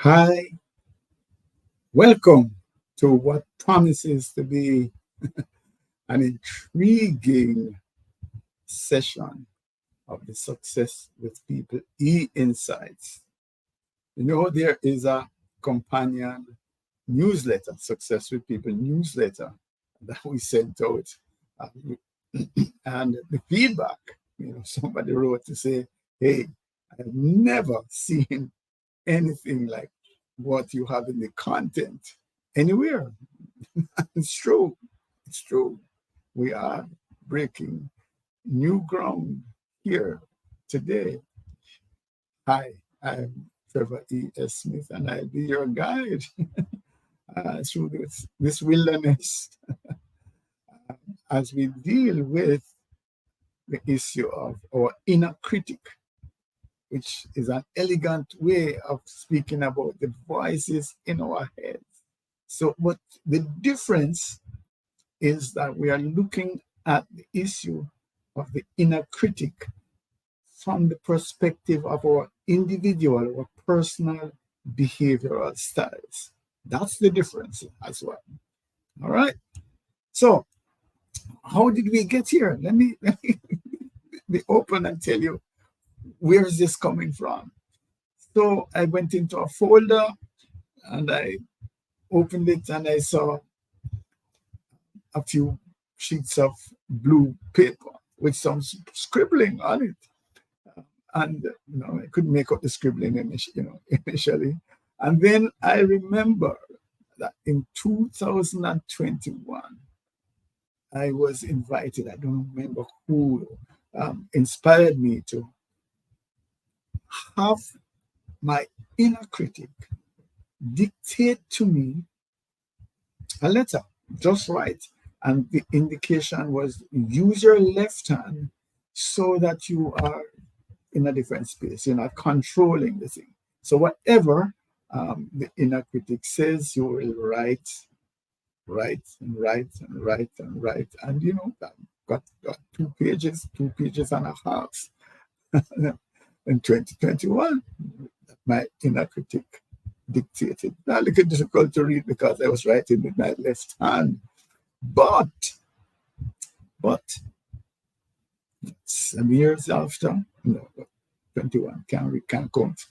Hi, welcome to what promises to be an intriguing session of the Success with People Insights. There is a companion newsletter, Success with People newsletter, that we sent out. Uh, and the feedback, somebody wrote to say, hey, I've never seen anything like what you have in the content anywhere. It's true. It's true. We are breaking new ground here today. Hi, I'm Trevor E.S. Smith, and I'll be your guide through this wilderness as we deal with the issue of our inner critic, which is an elegant way of speaking about the voices in our heads. So, but the difference is that we are looking at the issue of the inner critic from the perspective of our individual or personal behavioral styles. That's the difference as well. All right. So, how did we get here? Let me be open and tell you where is this coming from. So I went into a folder and I opened it and I saw a few sheets of blue paper with some scribbling on it. And I couldn't make out the scribbling initially. And then I remember that in 2021, I was invited. I don't remember who inspired me to have my inner critic dictate to me a letter, just right. And the indication was use your left hand so that you are in a different space. You're not controlling the thing. So whatever the inner critic says, you will write and write and write and write. And that got 2 pages and a half in 2021. My inner critic dictated. Now, a little difficult to read because I was writing with my left hand. But some years after, 21, can't count.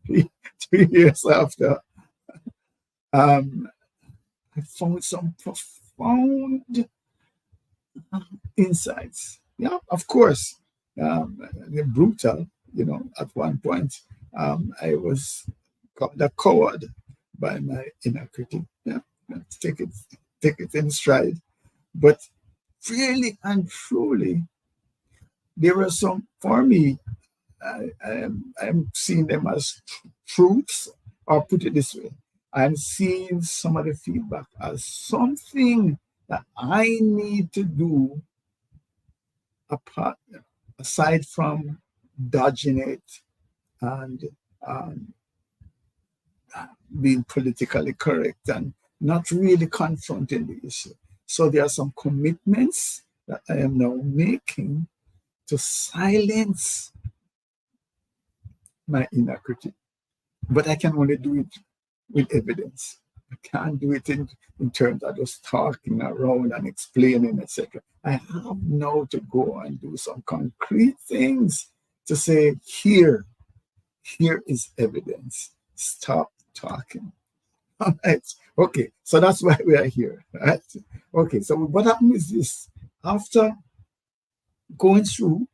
3 years after, I found some profound insights. Yeah, of course, they're brutal. At one point, I was called a coward by my inner critic. Yeah, take it in stride. But really and truly, there were some, for me, I'm seeing them as truths, or put it this way, I'm seeing some of the feedback as something that I need to do apart, aside from dodging it and being politically correct and not really confronting the issue. So there are some commitments that I am now making to silence my inner critic. But I can only do it with evidence. I can't do it in terms of just talking around and explaining, etc. I have now to go and do some concrete things to say, here is evidence. Stop talking. All right. Okay. So that's why we are here. Right. Okay. So what happened is this: after going through,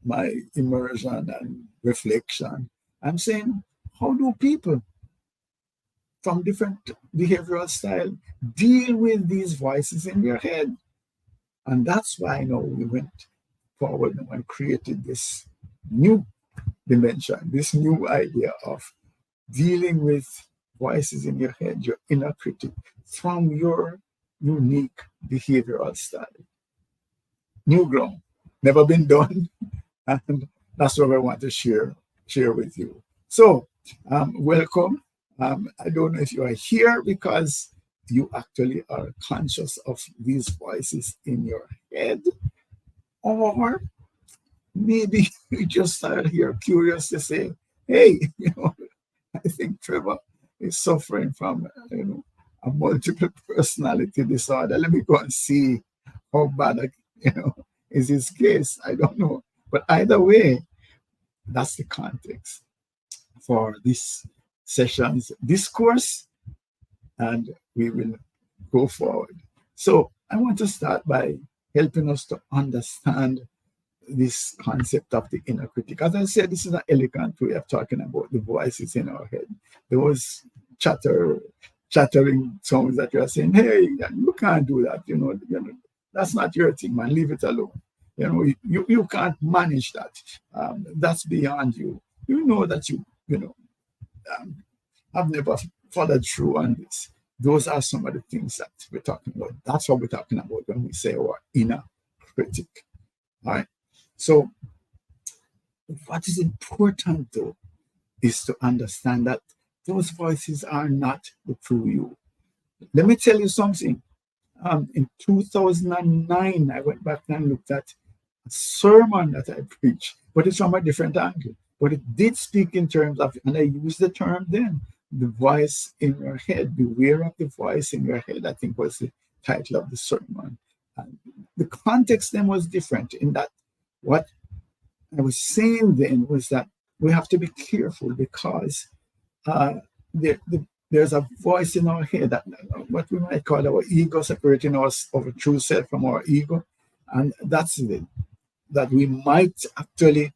my immersion and reflection, I'm saying, how do people from different behavioral style deal with these voices in their head? And that's why we went forward and created this new dimension, this new idea of dealing with voices in your head, your inner critic, from your unique behavioral style. New ground, never been done, and that's what I want to share with you. So, welcome. I don't know if you are here because you actually are conscious of these voices in your head, or maybe you just are here curious to say, hey, I think Trevor is suffering from, a multiple personality disorder. Let me go and see how bad, is his case. I don't know. But either way, that's the context for this session's discourse, and we will go forward. So I want to start by helping us to understand this concept of the inner critic. As I said, this is an elegant way of talking about the voices in our head. Those chattering sounds that you are saying, hey, you can't do that, that's not your thing, man, leave it alone. You can't manage that. That's beyond you. You know that have never followed through on this. Those are some of the things that we're talking about. That's what we're talking about when we say our inner critic. All right. So what is important, though, is to understand that those voices are not the true you. Let me tell you something. In 2009, I went back and looked at a sermon that I preached, but it's from a different angle. But it did speak in terms of, and I used the term then, the voice in your head. Beware of the voice in your head, I think was the title of the sermon. And the context then was different in that what I was saying then was that we have to be careful because there's a voice in our head, that what we might call our ego, separating us of a true self from our ego. And that's it, that we might actually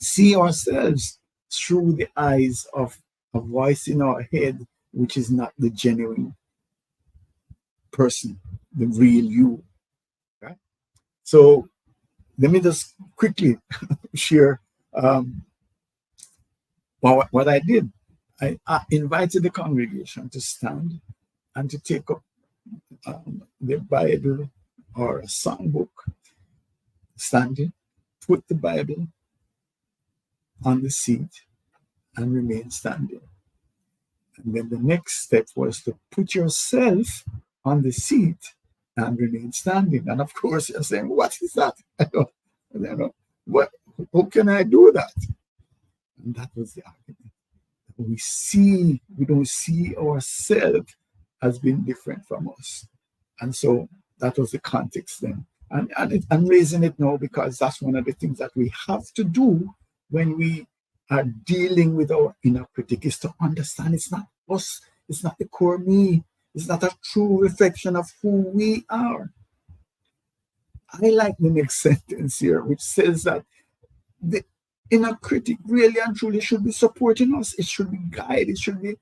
see ourselves through the eyes of a voice in our head, which is not the genuine person, the real you. Okay? So let me just quickly share what I did. I invited the congregation to stand and to take up the Bible or a songbook, standing, put the Bible on the seat and remain standing. And then the next step was to put yourself on the seat and remain standing. And of course, you're saying, what is that? I don't know. How can I do that? And that was the argument. We don't see ourselves as being different from us. And so that was the context then. And I'm raising it now because that's one of the things that we have to do when we are dealing with our inner critic, is to understand it's not us, it's not the core me, it's not a true reflection of who we are. I like the next sentence here, which says that the inner critic really and truly should be supporting us. It should be guide. It should be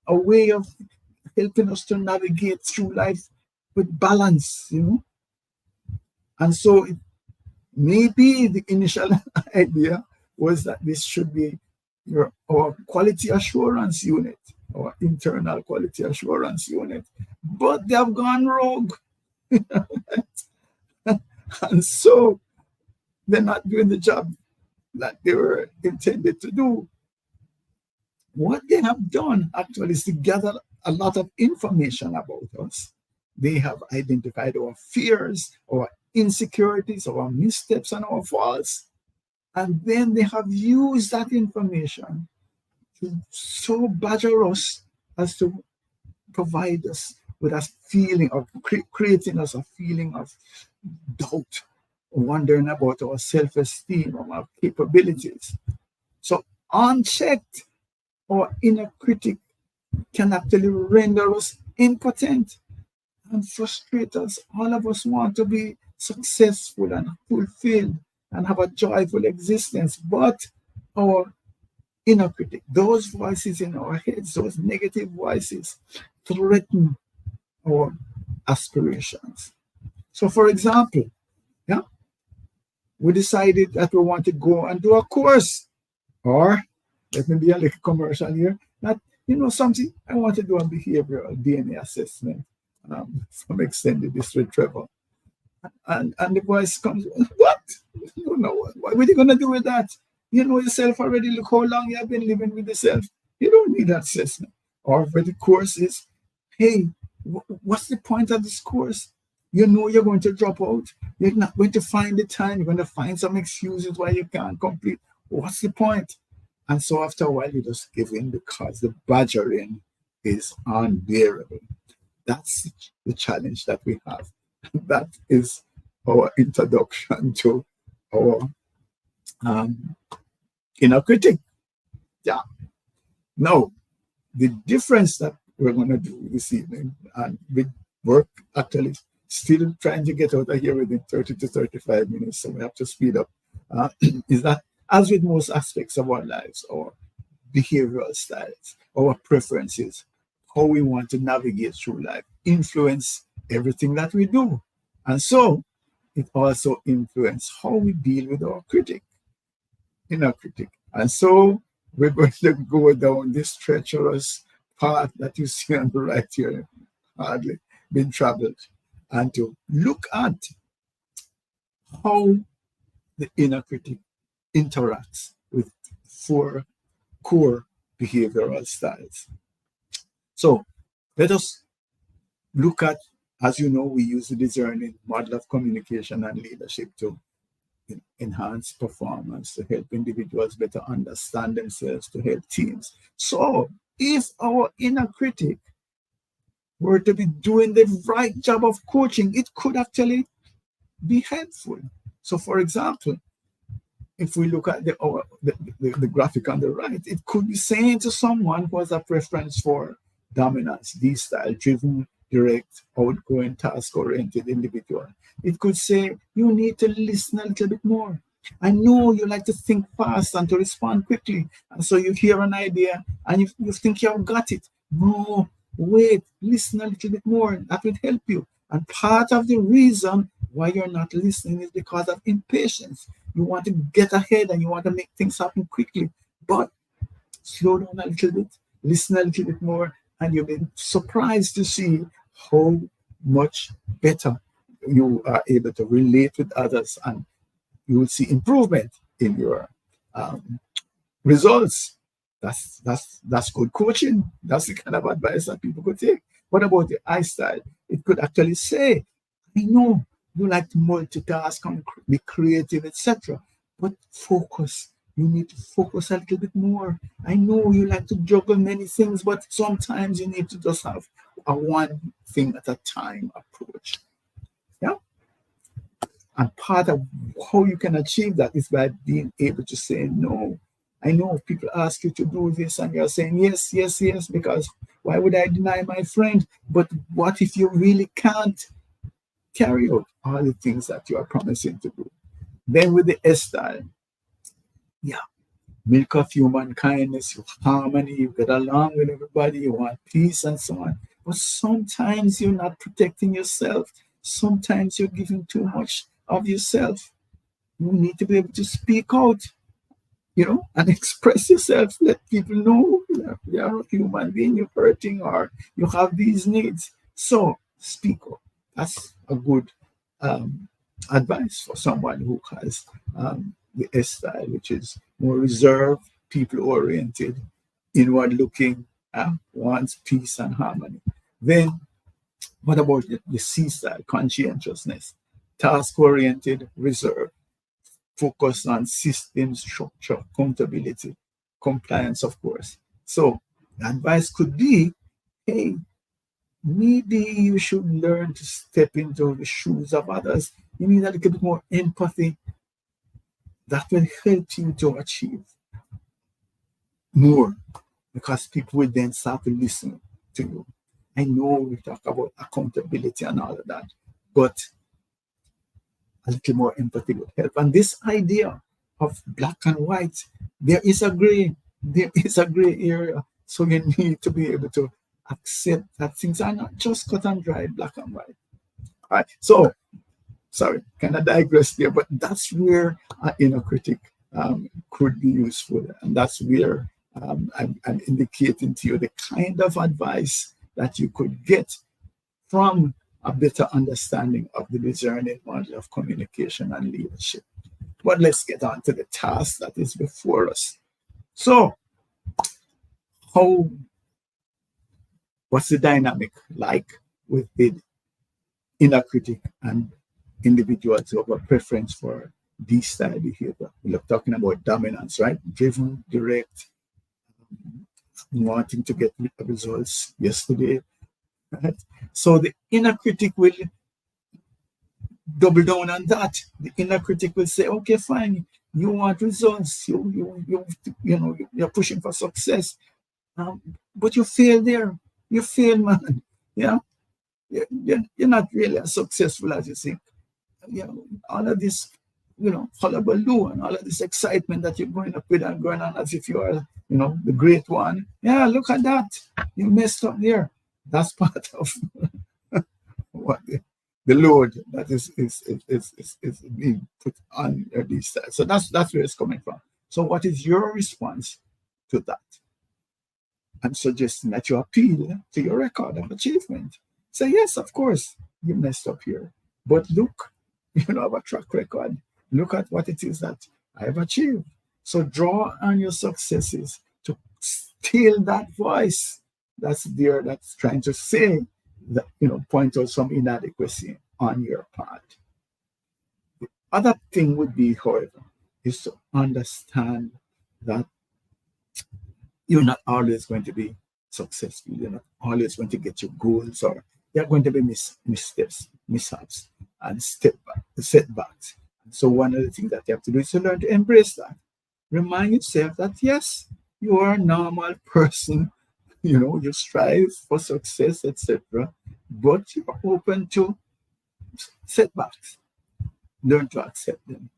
a way of helping us to navigate through life with balance, And so maybe the initial idea was that this should be our quality assurance unit, our internal quality assurance unit. But they have gone rogue. And so they're not doing the job that they were intended to do. What they have done actually is to gather a lot of information about us. They have identified our fears, our insecurities, our missteps, and our faults. And then they have used that information to so badger us as to provide us with a feeling of creating us a feeling of doubt, wondering about our self-esteem, our capabilities. So unchecked, our inner critic can actually render us impotent and frustrate us. All of us want to be successful and fulfilled and have a joyful existence, but our inner critic, those voices in our heads, those negative voices, threaten our aspirations. So, for example, we decided that we want to go and do a course, or let me be a little commercial here, that, something, I want to do a behavioral DNA assessment from Extended this with Trevor. And the voice comes, what? What are you going to do with that? You know yourself already. Look how long you have been living with yourself. You don't need that assessment. Or where the course is, hey, what's the point of this course? You know you're going to drop out. You're not going to find the time. You're going to find some excuses why you can't complete. What's the point? And so after a while, you just give in because the badgering is unbearable. That's the challenge that we have. That is our introduction to our um, inner critic. Yeah. Now, the difference that we're going to do this evening, and we work actually still trying to get out of here within 30 to 35 minutes, so we have to speed up, is that as with most aspects of our lives, our behavioral styles, our preferences, how we want to navigate through life, influence everything that we do. And so it also influences how we deal with our critic, inner critic. And so we're going to go down this treacherous path that you see on the right here, hardly been traveled, and to look at how the inner critic interacts with four core behavioral styles. So let us look at, as you know, we use the discerning model of communication and leadership to enhance performance, to help individuals better understand themselves, to help teams. So if our inner critic were to be doing the right job of coaching, it could actually be helpful. So for example, if we look at the graphic on the right, it could be saying to someone who has a preference for dominance, D-style, driven, direct, outgoing, task-oriented individual. It could say, you need to listen a little bit more. I know you like to think fast and to respond quickly. And so you hear an idea and you think you've got it. No, wait, listen a little bit more. That will help you. And part of the reason why you're not listening is because of impatience. You want to get ahead and you want to make things happen quickly. But slow down a little bit, listen a little bit more, and you'll be surprised to see how much better you are able to relate with others, and you will see improvement in your results. That's good coaching. That's the kind of advice that people could take. What about the I style? It could actually say, I know you like to multitask and be creative, etc. But focus. You need to focus a little bit more. I know you like to juggle many things, but sometimes you need to just have a one thing at a time approach. Yeah. And part of how you can achieve that is by being able to say no. I know people ask you to do this and you're saying yes, yes, yes, because why would I deny my friend? But what if you really can't carry out all the things that you are promising to do? Then with the S style, yeah, milk of human kindness, you harmony, you get along with everybody, you want peace and so on. But sometimes you're not protecting yourself. Sometimes you're giving too much of yourself. You need to be able to speak out, and express yourself. Let people know you're a human being, you're hurting, or you have these needs. So speak up. That's a good advice for someone who has the S style, which is more reserved, people-oriented, inward-looking, wants peace and harmony. Then, what about the C style, conscientiousness, task-oriented, reserved, focus on system structure, accountability, compliance, of course. So the advice could be, hey, maybe you should learn to step into the shoes of others. You need a little bit more empathy. That will help you to achieve more, because people will then start to listen to you. I know we talk about accountability and all of that, but a little more empathy would help. And this idea of black and white, there is a gray area. So you need to be able to accept that things are not just cut and dry, black and white. All right. So, sorry, kind of digress there, but that's where an inner critic could be useful. And that's where I'm indicating to you the kind of advice that you could get from a better understanding of the discerning model of communication and leadership. But let's get on to the task that is before us. So, what's the dynamic like with the inner critic and individuals who have a preference for D-style behavior. We're talking about dominance, right? Driven, direct, wanting to get results yesterday, right? So the inner critic will double down on that. The inner critic will say, okay, fine, you want results, you're pushing for success, but you fail there. You fail, man. Yeah, you're not really as successful as you think. All of this, hullabaloo and all of this excitement that you're going up with and going on as if you are, the great one. Yeah, look at that. You messed up there. That's part of what the load that is being put on these sides. So that's where it's coming from. So what is your response to that? I'm suggesting that you appeal to your record of achievement. Say, yes, of course, you messed up here. But look, I have a track record. Look at what it is that I have achieved. So draw on your successes to still that voice that's there that's trying to say that, point out some inadequacy on your part. The other thing would be, however, is to understand that you're not always going to be successful. You're not always going to get your goals, or you're going to be missteps, mishaps, and setbacks. So one of the things that you have to do is to learn to embrace that. Remind yourself that yes, you are a normal person. You strive for success, etc. But you're open to setbacks. Learn to accept them.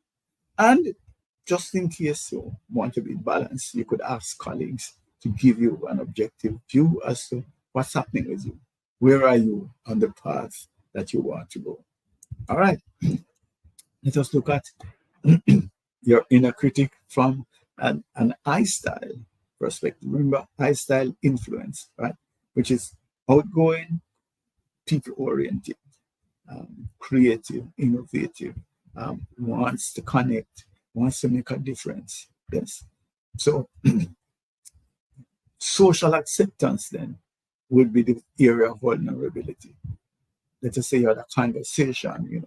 And just in case you want to be balanced, you could ask colleagues to give you an objective view as to what's happening with you. Where are you on the path that you want to go? All right. Let us look at your inner critic from an I style perspective. Remember, I style influence, right? Which is outgoing, people oriented, creative, innovative, wants to connect, wants to make a difference. Yes. So social acceptance then would be the area of vulnerability. Let us say you had a conversation,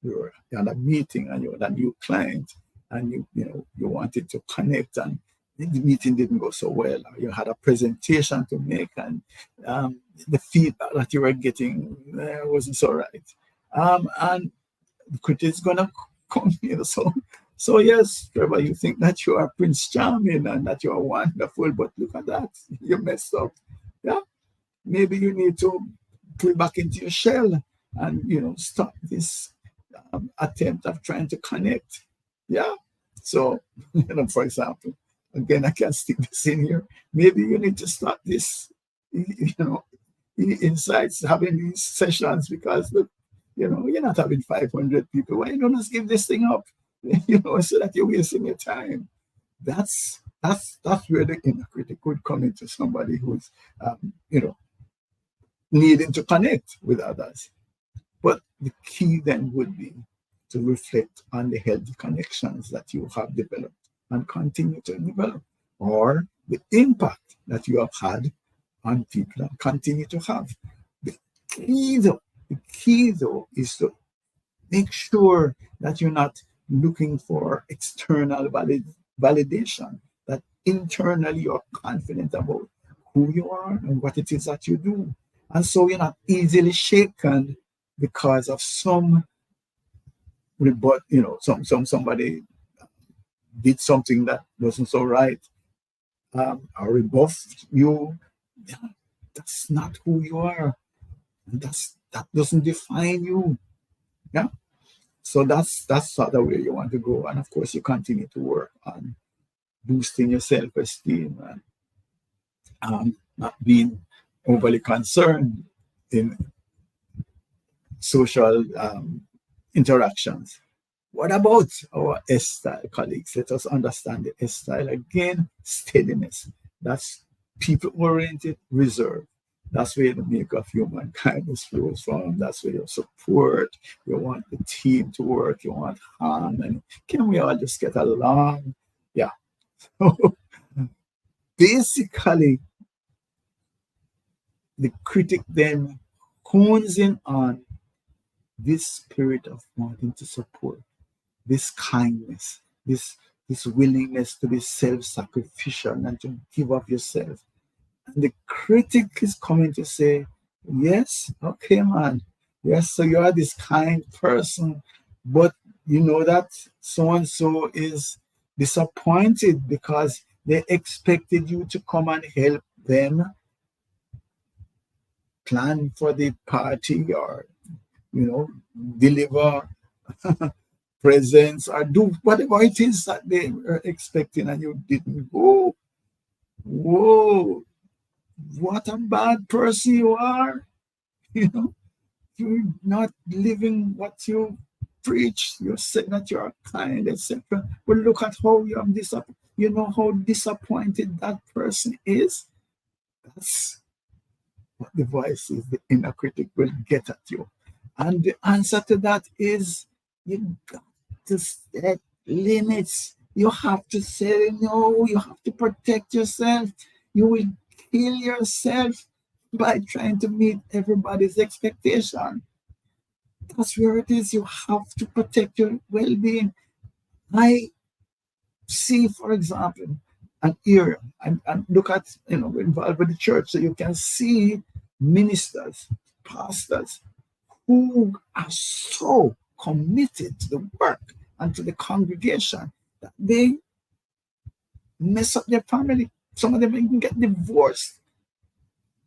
you're at a meeting and you had a new client, and you wanted to connect, and the meeting didn't go so well, or you had a presentation to make, and the feedback that you were getting wasn't so right. And the critic is gonna come here. So yes, Trevor, you think that you are Prince Charming and that you are wonderful, but look at that, you messed up. Yeah, maybe you need to pull back into your shell and stop this attempt of trying to connect. Yeah. So for example, again, I can't stick this in here. Maybe you need to start this, insights, having these sessions, because look, you're not having 500 people. Why don't just give this thing up? So that you're wasting your time. That's where the inner critic could come into somebody who's, needing to connect with others. But the key then would be to reflect on the healthy connections that you have developed and continue to develop, or the impact that you have had on people and continue to have. The key though is to make sure that you're not looking for external validation, that internally you're confident about who you are and what it is that you do. And so you're not easily shaken because of some rebut, somebody did something that wasn't so right, or rebuffed you. Yeah, that's not who you are. That doesn't define you. Yeah. So that's sort of where you want to go. And of course, you continue to work on boosting your self-esteem and not being overly concerned in social interactions. What about our S-style colleagues? Let us understand the S-style again. Steadiness. That's people-oriented, reserved. That's where the make of humankind flows from. That's where you support. You want the team to work. You want harmony. Can we all just get along? Yeah. So basically, the critic then hones in on this spirit of wanting to support, this kindness, this willingness to be self-sacrificial and to give up yourself. And the critic is coming to say, yes, okay, man. Yes, so you are this kind person, but you know that so and so is disappointed because they expected you to come and help them plan for the party, or deliver presents, or do whatever it is that they were expecting, and you didn't go. Whoa, what a bad person you are. you know you're not living what you preach. You're saying that you're kind, etc. But look at how you know how disappointed that person is. That's what the voice is. The inner critic will get at you. And the answer to that is, you got to set limits. You have to say no. You have to protect yourself. You will kill yourself by trying to meet everybody's expectation. That's where it is. You have to protect your well-being. I see, for example, an area, and look at, involved with the church, so you can see ministers, pastors, who are so committed to the work and to the congregation that they mess up their family. Some of them even get divorced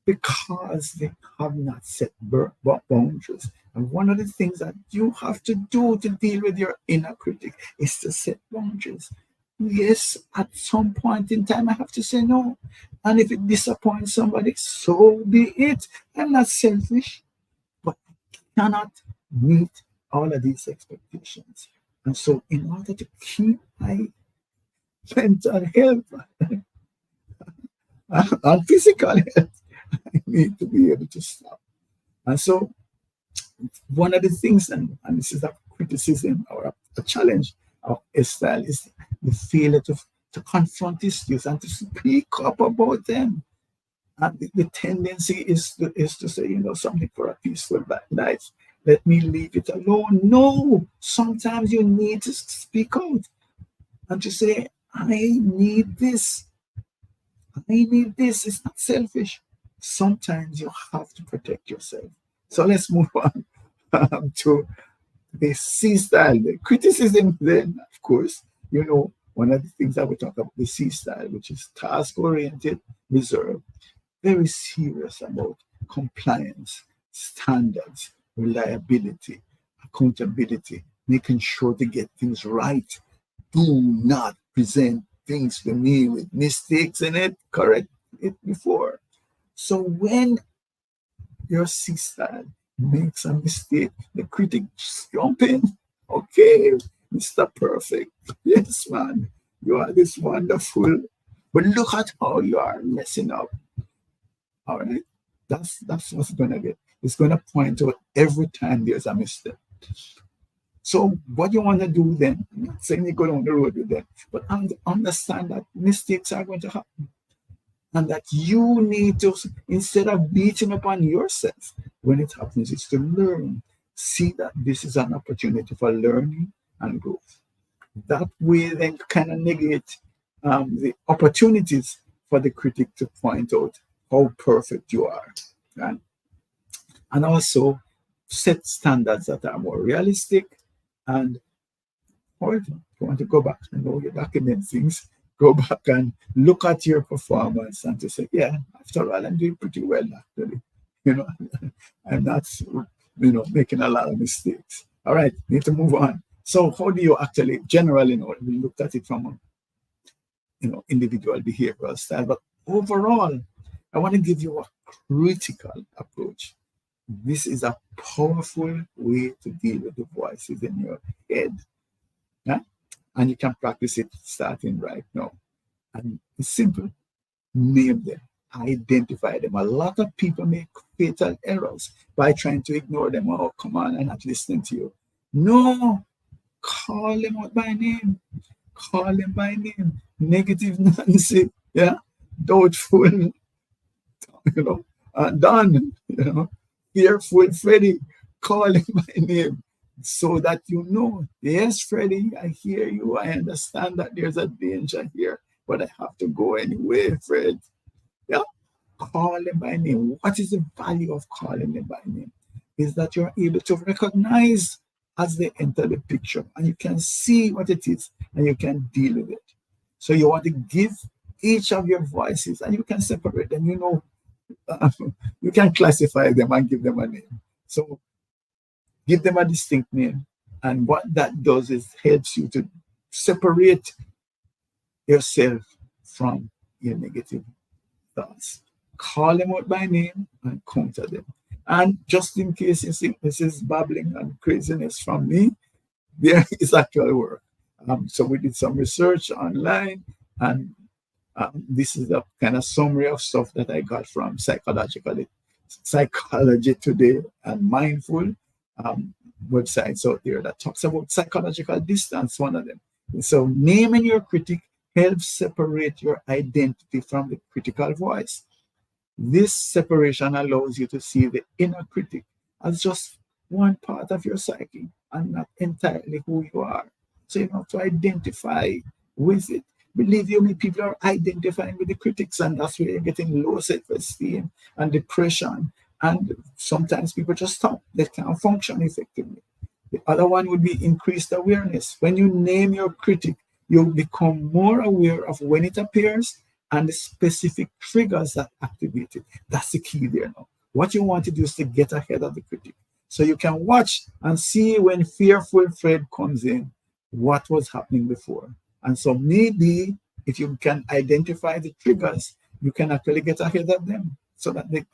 because they have not set boundaries. And one of the things that you have to do to deal with your inner critic is to set boundaries. Yes, at some point in time, I have to say no. And if it disappoints somebody, so be it. I'm not selfish, but I cannot meet all of these expectations. And so, in order to keep my mental health and physical health, I need to be able to stop. And so, one of the things, and this is a criticism or a challenge of Estelle, is the failure to confront issues and to speak up about them. And the tendency is to say, something for a peaceful life. Let me leave it alone. No, sometimes you need to speak out and to say, I need this. I need this. It's not selfish. Sometimes you have to protect yourself. So let's move on to the C style. The criticism then, of course, one of the things that we talk about, the C style, which is task-oriented, reserved, very serious about compliance, standards, reliability, accountability, making sure to get things right. Do not present things to me with mistakes in it, correct it before. So when your C-style makes a mistake, the critic jump in. Okay, Mr. Perfect. Yes, man, you are this wonderful, but look at how you are messing up. All right, that's what's gonna get. It's gonna point out every time there's a mistake. So what you want to do then, I'm not saying you go down the road with them, but understand that mistakes are going to happen. And that you need to, instead of beating upon yourself when it happens, is to learn. See that this is an opportunity for learning and growth. That way then kind of negate the opportunities for the critic to point out how perfect you are. Right? And also set standards that are more realistic. And however, if you want to go back and know your document things, go back and look at your performance and to say, yeah, after all, I'm doing pretty well, actually. I'm not, making a lot of mistakes. All right, need to move on. So how do you actually, generally, we looked at it from individual behavioral style, but overall, I want to give you a critical approach. This is a powerful way to deal with the voices in your head. Yeah? And you can practice it starting right now. And it's simple. Name them. Identify them. A lot of people make fatal errors by trying to ignore them. Oh, come on, I'm not listening to you. No, call them out by name. Call them by name. Negative Nancy. Yeah. Doubtful. Done. Fearful Freddy. Call him by name. so that you know, yes, Freddie, I hear you. I understand that there's a danger here, but I have to go anyway, Fred. Yeah, call them by name. What is the value of calling them by name? Is that you're able to recognize as they enter the picture and you can see what it is and you can deal with it. So you want to give each of your voices and you can separate them. You can classify them and give them a name. So give them a distinct name. And what that does is helps you to separate yourself from your negative thoughts. Call them out by name and counter them. And just in case you think this is babbling and craziness from me, there is actual work. So we did some research online, and this is a kind of summary of stuff that I got from Psychology Today and Mindful websites out there that talks about psychological distance, one of them. So naming your critic helps separate your identity from the critical voice. This separation allows you to see the inner critic as just one part of your psyche and not entirely who you are. So you have to identify with it. Believe you me, people are identifying with the critics, and that's where you're getting low self-esteem and depression. And sometimes people just stop. They can't function effectively. The other one would be increased awareness. When you name your critic, you'll become more aware of when it appears and the specific triggers that activate it. That's the key there now. What you want to do is to get ahead of the critic. So you can watch and see when fearful Fred comes in, what was happening before. And so maybe if you can identify the triggers, you can actually get ahead of them so that it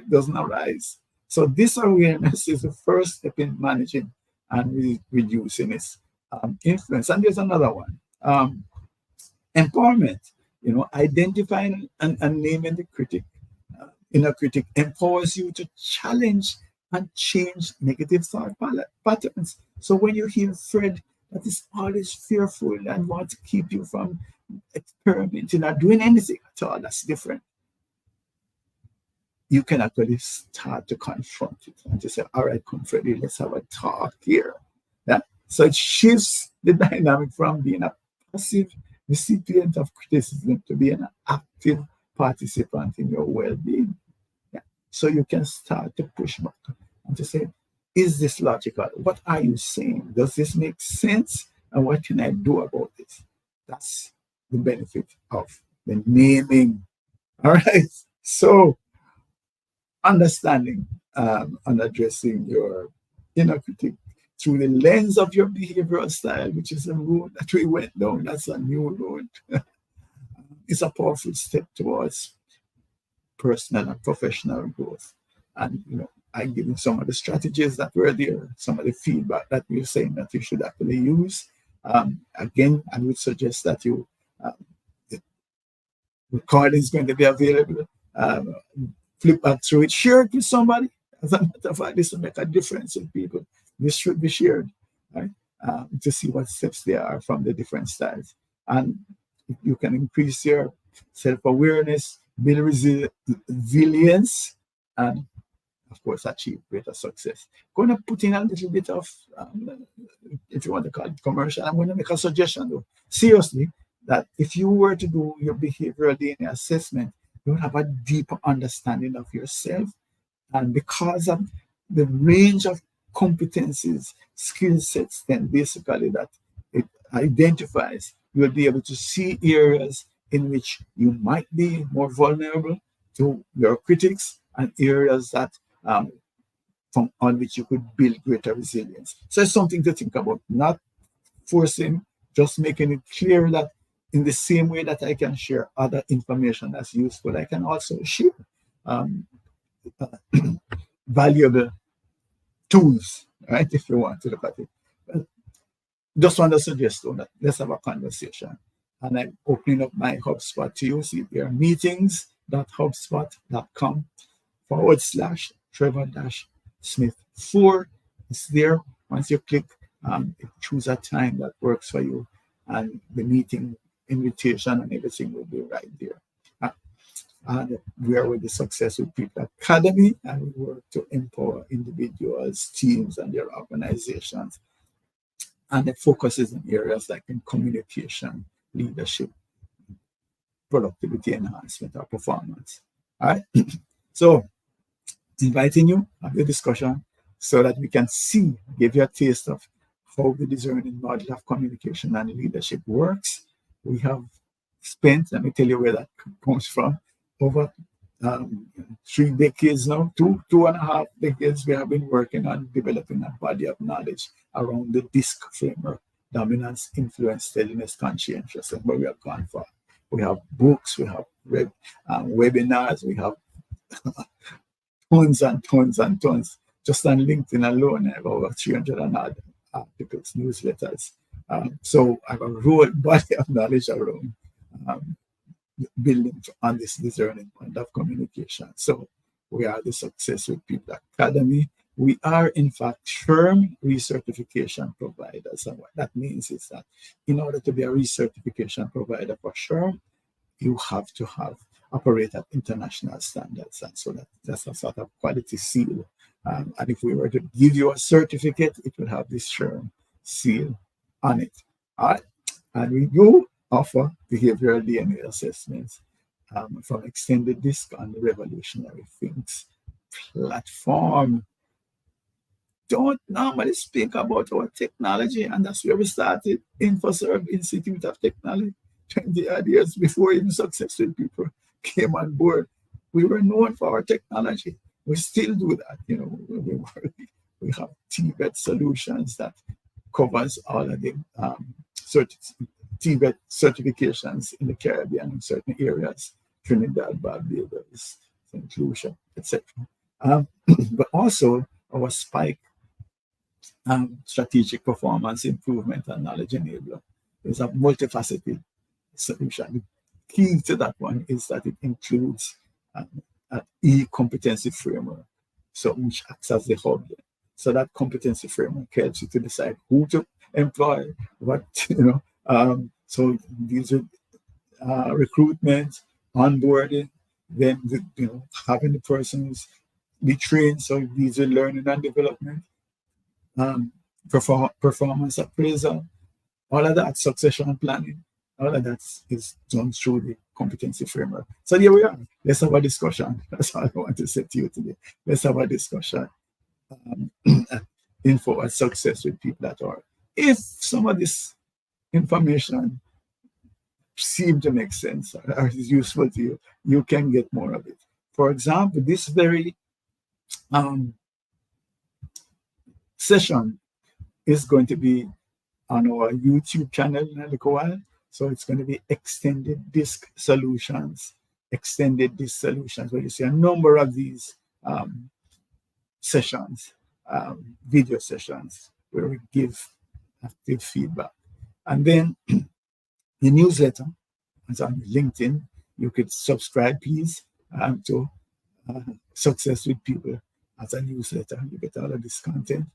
doesn't arise. So this awareness is the first step in managing and reducing its influence. And there's another one, empowerment. Identifying and naming the critic, inner critic, empowers you to challenge and change negative thought patterns. So when you hear Fred that is always fearful and want to keep you from experimenting or doing anything at all that's different, you can actually start to confront it and to say, all right, come Freddie, let's have a talk here. Yeah? So it shifts the dynamic from being a passive recipient of criticism to be an active participant in your well-being. Yeah. So you can start to push back and to say, is this logical? What are you saying? Does this make sense? And what can I do about this? That's the benefit of the naming. All right. So understanding and addressing your inner critic through the lens of your behavioral style, which is a road that we went down. That's a new road. It's a powerful step towards personal and professional growth. And, I give you some of the strategies that were there, some of the feedback that we're saying that you should actually use. Again, I would suggest that the recording is going to be available. Flip back through it, share it with somebody. As a matter of fact, this will make a difference in people. This should be shared, right? To see what steps there are from the different styles. And you can increase your self-awareness, build resilience, and of course, achieve greater success. I'm going to put in a little bit of, if you want to call it commercial, I'm going to make a suggestion though. Seriously, that if you were to do your behavioral DNA assessment, you would have a deeper understanding of yourself. And because of the range of competencies, skill sets, then basically that it identifies, you will be able to see areas in which you might be more vulnerable to your critics and areas that on which you could build greater resilience. So it's something to think about, not forcing, just making it clear that in the same way that I can share other information that's useful, I can also share valuable tools, right? If you want to look at it. But just want to suggest that let's have a conversation. And I'm opening up my HubSpot to you. See there, meetings.hubspot.com/Trevor-Smith4. It's there. Once you click, choose a time that works for you, and the meeting invitation and everything will be right there. And we are with the Success with People Academy, and we work to empower, individuals, teams, and their organizations. And it focuses in areas like in communication, leadership, productivity enhancement, or performance. All right. So inviting you have the discussion so that we can see, give you a taste of how the discerning model of communication and leadership works. We have spent, let me tell you where that comes from, over 3 decades now, 2.5 decades, we have been working on developing a body of knowledge around the DISC framework: dominance, influence, steadiness, conscientiousness, where we have gone for. We have books, we have webinars, we have tons and tons and tons. Just on LinkedIn alone, I have over 300 and odd articles, newsletters. So I have a whole body of knowledge around building on this discerning point of communication. So we are the Success with People Academy. We are, in fact, SHRM recertification providers. And what that means is that in order to be a recertification provider for SHRM, you have to operate at international standards. And so that's a sort of quality seal. And if we were to give you a certificate, it would have this SHRM seal on it. All right. And we do offer behavioral DNA assessments from Extended Disc on the Revolutionary Things platform. Don't normally speak about our technology, and that's where we started. InfoServe Institute of Technology, 20 odd years before even Successful People came on board. We were known for our technology. We still do that. You know, we have TVET solutions that covers all of the TVET certifications in the Caribbean in certain areas, Trinidad, Barbados, St. Lucia, etc. But also our Spike strategic performance improvement and knowledge enabler is a multifaceted solution. The key to that one is that it includes an e-competency framework, so which acts as the hub. So that competency framework helps you to decide who to employ, what, so these are recruitment, onboarding, then having the persons be trained. So these are learning and development, performance appraisal, all of that, succession planning, all of that is done through the competency framework. So here we are. Let's have a discussion. That's all I want to say to you today. Let's have a discussion. Info at Success with People.org. If some of this information seems to make sense or is useful to you, you can get more of it. For example, this very session is going to be on our YouTube channel in a little while. So it's going to be Extended Disc Solutions, Extended Disc Solutions, where you see a number of these sessions, video sessions, where we give active feedback. And then the newsletter is on LinkedIn. You could subscribe, please, to Success with People as a newsletter. You get all of this content.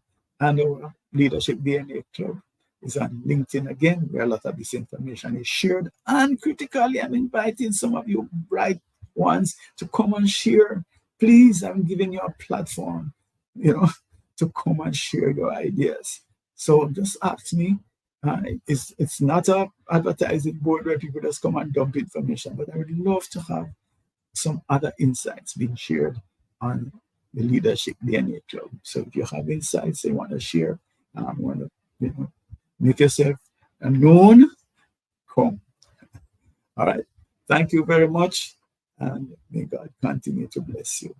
And our Leadership DNA Club is on LinkedIn again, where a lot of this information is shared. And critically, I'm inviting some of you bright ones to come and share. Please, I'm giving you a platform, to come and share your ideas. So just ask me. It's not an advertising board where people just come and dump information, but I would love to have some other insights being shared on the Leadership DNA Club. So if you have insights you want to share, want to make yourself known, come. All right. Thank you very much, and may God continue to bless you.